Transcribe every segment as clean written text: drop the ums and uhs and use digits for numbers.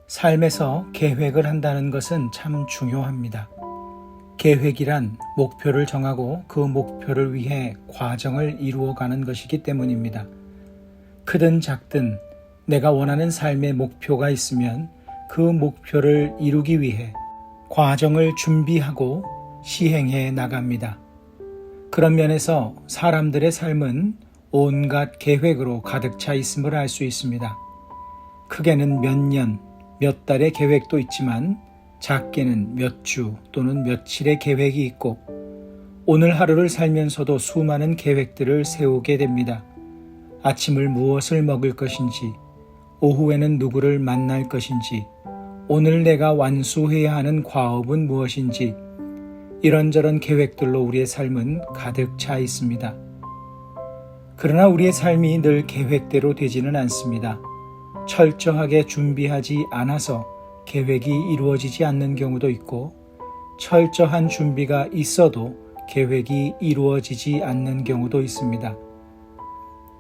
삶에서 계획을 한다는 것은 참 중요합니다. 계획이란 목표를 정하고 그 목표를 위해 과정을 이루어가는 것이기 때문입니다. 크든 작든 내가 원하는 삶의 목표가 있으면 그 목표를 이루기 위해 과정을 준비하고 시행해 나갑니다. 그런 면에서 사람들의 삶은 온갖 계획으로 가득 차 있음을 알 수 있습니다. 크게는 몇 년, 몇 달의 계획도 있지만 작게는 몇 주 또는 며칠의 계획이 있고 오늘 하루를 살면서도 수많은 계획들을 세우게 됩니다. 아침을 무엇을 먹을 것인지, 오후에는 누구를 만날 것인지, 오늘 내가 완수해야 하는 과업은 무엇인지 이런저런 계획들로 우리의 삶은 가득 차 있습니다. 그러나 우리의 삶이 늘 계획대로 되지는 않습니다. 철저하게 준비하지 않아서 계획이 이루어지지 않는 경우도 있고 철저한 준비가 있어도 계획이 이루어지지 않는 경우도 있습니다.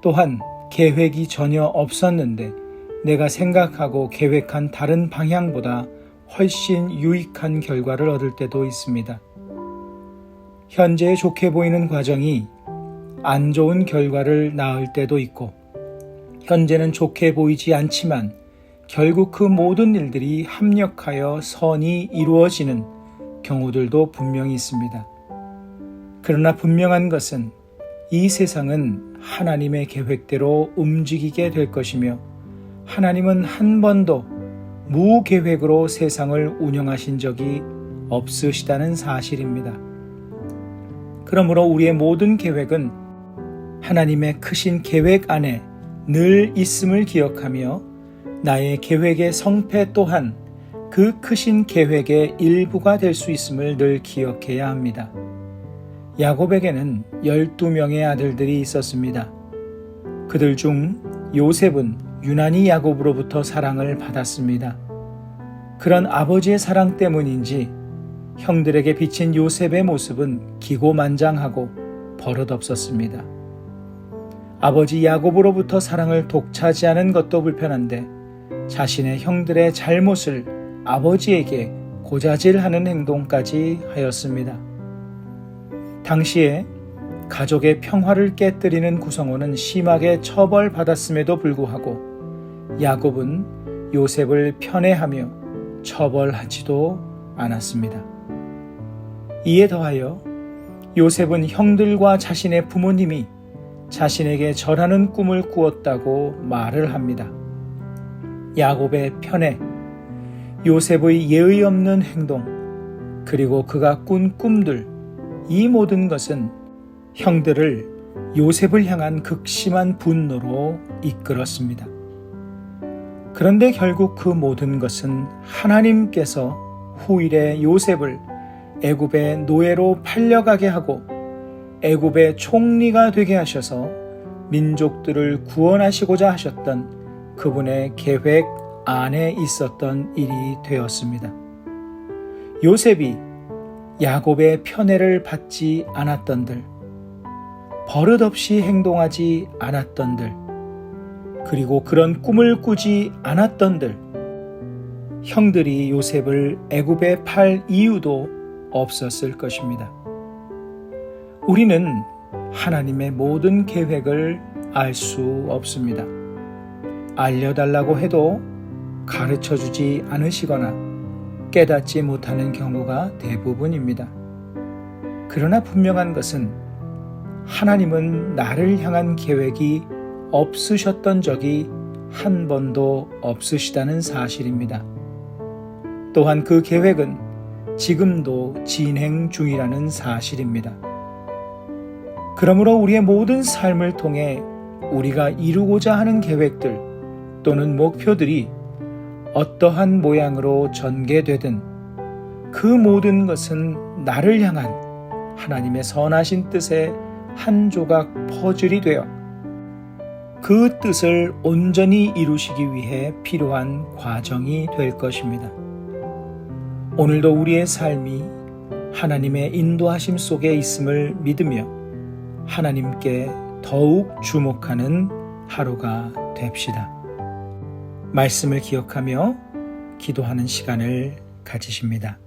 또한 계획이 전혀 없었는데 내가 생각하고 계획한 다른 방향보다 훨씬 유익한 결과를 얻을 때도 있습니다. 현재 좋게 보이는 과정이 안 좋은 결과를 낳을 때도 있고 현재는 좋게 보이지 않지만 결국 그 모든 일들이 합력하여 선이 이루어지는 경우들도 분명히 있습니다. 그러나 분명한 것은 이 세상은 하나님의 계획대로 움직이게 될 것이며 하나님은 한 번도 무계획으로 세상을 운영하신 적이 없으시다는 사실입니다. 그러므로 우리의 모든 계획은 하나님의 크신 계획 안에 늘 있음을 기억하며 나의 계획의 성패 또한 그 크신 계획의 일부가 될 수 있음을 늘 기억해야 합니다. 야곱에게는 12명의 아들들이 있었습니다. 그들 중 요셉은 유난히 야곱으로부터 사랑을 받았습니다. 그런 아버지의 사랑 때문인지 형들에게 비친 요셉의 모습은 기고만장하고 버릇없었습니다. 아버지 야곱으로부터 사랑을 독차지하는 것도 불편한데 자신의 형들의 잘못을 아버지에게 고자질하는 행동까지 하였습니다. 당시에 가족의 평화를 깨뜨리는 구성원은 심하게 처벌받았음에도 불구하고 야곱은 요셉을 편애하며 처벌하지도 않았습니다. 이에 더하여 요셉은 형들과 자신의 부모님이 자신에게 절하는 꿈을 꾸었다고 말을 합니다. 야곱의 편애, 요셉의 예의 없는 행동, 그리고 그가 꾼 꿈들, 이 모든 것은 형들을 요셉을 향한 극심한 분노로 이끌었습니다. 그런데 결국 그 모든 것은 하나님께서 후일에 요셉을 애굽의 노예로 팔려가게 하고 애굽의 총리가 되게 하셔서 민족들을 구원하시고자 하셨던 그분의 계획 안에 있었던 일이 되었습니다. 요셉이 야곱의 편애를 받지 않았던들, 버릇없이 행동하지 않았던들, 그리고 그런 꿈을 꾸지 않았던들, 형들이 요셉을 애굽에 팔 이유도 없었을 것입니다. 우리는 하나님의 모든 계획을 알 수 없습니다. 알려달라고 해도 가르쳐주지 않으시거나 깨닫지 못하는 경우가 대부분입니다. 그러나 분명한 것은 하나님은 나를 향한 계획이 없으셨던 적이 한 번도 없으시다는 사실입니다. 또한 그 계획은 지금도 진행 중이라는 사실입니다. 그러므로 우리의 모든 삶을 통해 우리가 이루고자 하는 계획들 또는 목표들이 어떠한 모양으로 전개되든 그 모든 것은 나를 향한 하나님의 선하신 뜻의 한 조각 퍼즐이 되어 그 뜻을 온전히 이루시기 위해 필요한 과정이 될 것입니다. 오늘도 우리의 삶이 하나님의 인도하심 속에 있음을 믿으며 하나님께 더욱 주목하는 하루가 됩시다. 말씀을 기억하며 기도하는 시간을 가지십니다.